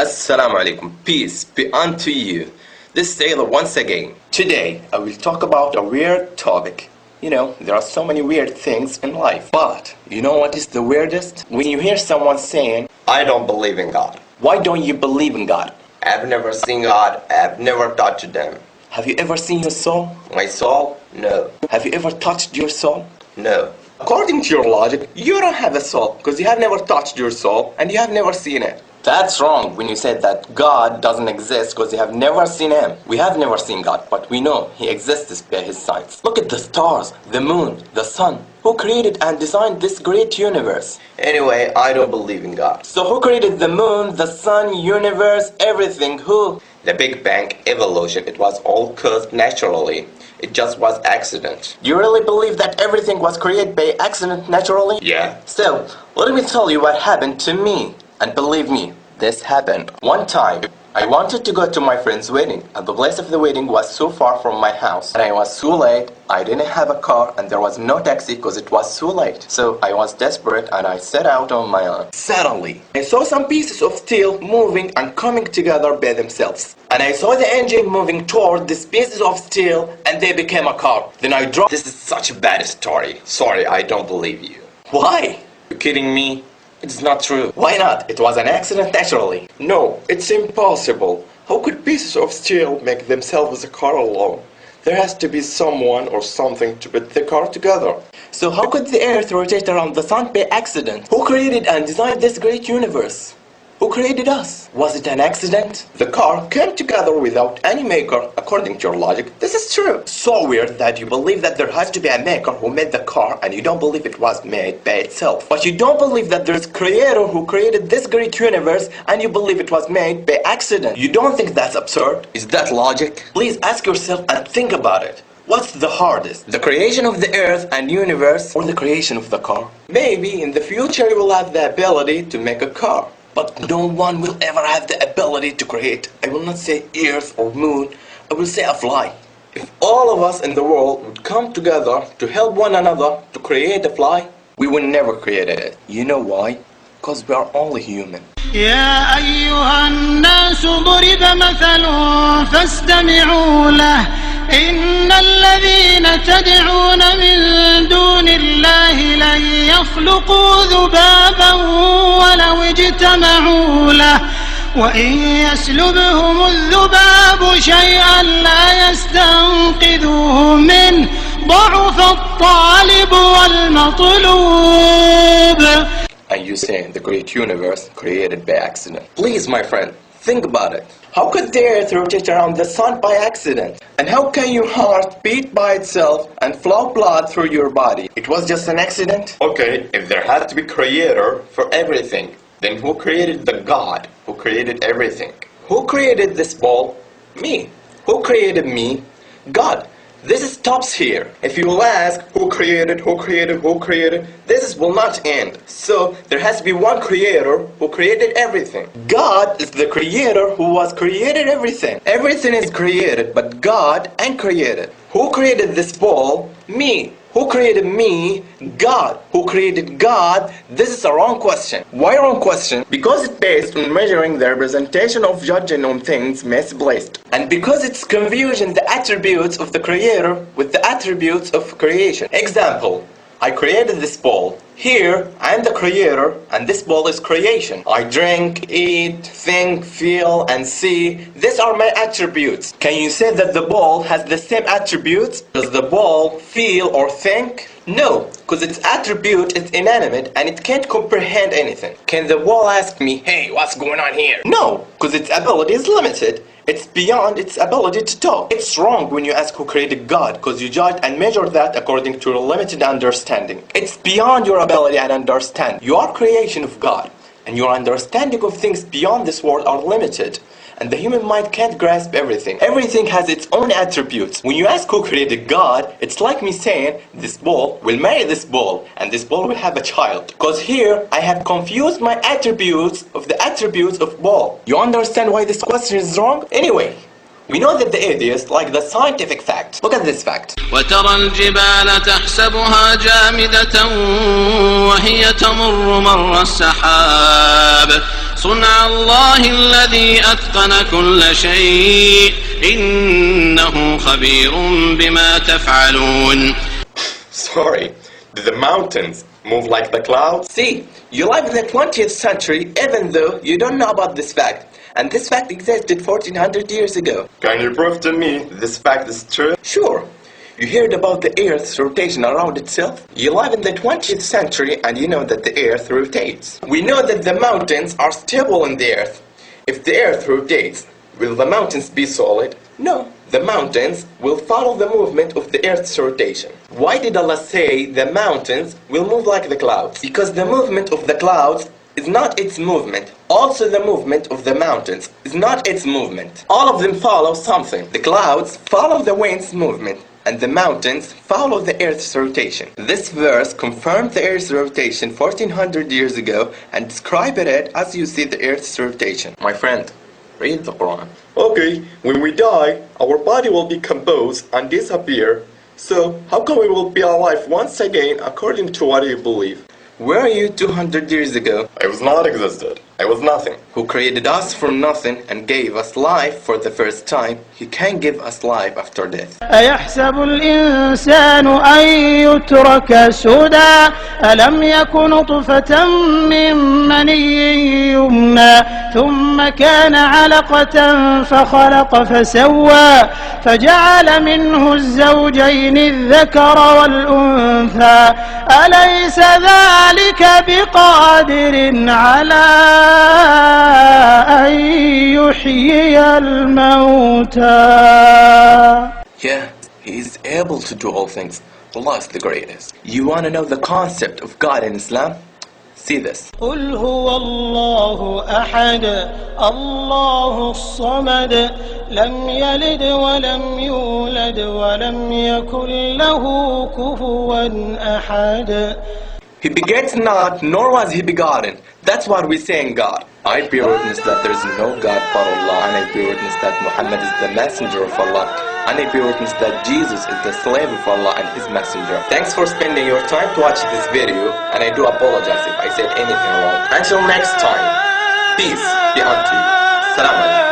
Assalamu alaikum. Peace be unto you. This is Taylor once again. Today I will talk about a weird topic. You know, there are so many weird things in life. But you know what is the weirdest? When you hear someone saying, I don't believe in God. Why don't you believe in God? I've never seen God. I've never touched them. Have you ever seen your soul? My soul? No. Have you ever touched your soul? No. According to your logic, you don't have a soul because you have never touched your soul and you have never seen it. That's wrong when you said that God doesn't exist because you have never seen Him. We have never seen God, but we know He exists by His signs. Look at the stars, the moon, the sun. Who created and designed this great universe? Anyway, I don't believe in God. So who created the moon, the sun, universe, everything? Who? The Big Bang, evolution, it was all caused naturally. It just was accident. You really believe that everything was created by accident naturally? Yeah. So, let me tell you what happened to me. And believe me, this happened. One time, I wanted to go to my friend's wedding, and the place of the wedding was so far from my house. And I was so late, I didn't have a car, and there was no taxi because it was so late. So I was desperate and I set out on my own. Suddenly, I saw some pieces of steel moving and coming together by themselves. And I saw the engine moving toward these pieces of steel, and they became a car. Then I drove. This is such a bad story. Sorry, I don't believe you. Why? You kidding me? It's not true. Why not? It was an accident naturally. No, it's impossible. How could pieces of steel make themselves a car alone? There has to be someone or something to put the car together. So how could the earth rotate around the sun by accident? Who created and designed this great universe? Who created us? Was it an accident? The car came together without any maker, according to your logic. This is true. So weird that you believe that there has to be a maker who made the car and you don't believe it was made by itself. But you don't believe that there's a creator who created this great universe and you believe it was made by accident. You don't think that's absurd? Is that logic? Please ask yourself and think about it. What's the hardest? The creation of the earth and universe or the creation of the car? Maybe in the future you will have the ability to make a car. But no one will ever have the ability to create. I will not say earth or moon, I will say a fly. If all of us in the world would come together to help one another to create a fly, we would never create it. You know why? Because we are only human. يا أيها الناس ضرب مثل فاستمعوا له إن الذين تدعون من دون الله لن يخلقوا ذبابا ولو اجتمعوا له وإن يسلبهم الذباب شيئا لا يستنقذوه منه ضعف الطالب والمطلوب. And you say the great universe created by accident. Please, my friend, think about it. How could the earth rotate around the sun by accident? And how can your heart beat by itself and flow blood through your body? It was just an accident? Okay, if there has to be creator for everything, then who created the God who created everything? Who created this ball? Me. Who created me? God. This stops here. If you will ask who created, this will not end. So there has to be one creator who created everything. God is the creator who was created everything. Everything is created, but God ain't created. Who created this ball? Me. Who created me? God. Who created God? This is a wrong question. Why wrong question? Because it's based on measuring the representation of judging on things misplaced. And because it's confusing the attributes of the creator with the attributes of creation. Example, I created this ball. Here, I am the creator, and this ball is creation. I drink, eat, think, feel, and see. These are my attributes. Can you say that the ball has the same attributes? Does the ball feel or think? No, because its attribute is inanimate and it can't comprehend anything. Can the ball ask me, hey, what's going on here? No, because its ability is limited. It's beyond its ability to talk. It's wrong when you ask who created God, because you judge and measure that according to your limited understanding. It's beyond your ability and understanding. You are creation of God, and your understanding of things beyond this world are limited. And the human mind can't grasp everything. Everything has its own attributes. When you ask who created God, it's like me saying, this ball will marry this ball, and this ball will have a child. Because here, I have confused my attributes of the attributes of ball. You understand why this question is wrong? Anyway, we know that the atheists like the scientific fact. Look at this fact. وترى الجبال تحسبها جامدة وهي تمر مر السحاب صنع الله الذي أتقن كل شيء إنه خبير بما تفعلون. Sorry, do the mountains move like the clouds? See, you live in the 20th century even though you don't know about this fact. And this fact existed 1400 years ago. Can you prove to me this fact is true? Sure. You heard about the Earth's rotation around itself? You live in the 20th century and you know that the Earth rotates. We know that the mountains are stable in the Earth. If the Earth rotates, will the mountains be solid? No. The mountains will follow the movement of the Earth's rotation. Why did Allah say the mountains will move like the clouds? Because the movement of the clouds is not its movement. Also the movement of the mountains is not its movement. All of them follow something. The clouds follow the wind's movement, and the mountains follow the Earth's rotation. This verse confirmed the Earth's rotation 1400 years ago and described it as you see the Earth's rotation. My friend, read the Quran. Okay, when we die, our body will decompose and disappear. So, how come we will be alive once again according to what you believe? Where are you 200 years ago? I was not existed. I was nothing. Who created us from nothing and gave us life for the first time, He can give us life after death. أيحسب الإنسان أن يترك سدى ألم يك نطفة من مني يمنى ثم كان علقة فخلق فسوى فجعل منه الزوجين الذكر والأنثى أليس ذلك بقادر على أن يحيي الموتى. Yeah, He is able to do all things. Allah is the greatest. You want to know the concept of God in Islam? See this. قل هو الله أحد الله الصمد لم يلد ولم يولد ولم يكن له كفوا أحد. He begets not, nor was He begotten. That's what we say in God. I bear witness that there is no God but Allah, and I bear witness that Muhammad is the messenger of Allah, and I bear witness that Jesus is the slave of Allah and His messenger. Thanks for spending your time to watch this video, and I do apologize if I said anything wrong. Until next time, peace be unto you. Salam alaikum.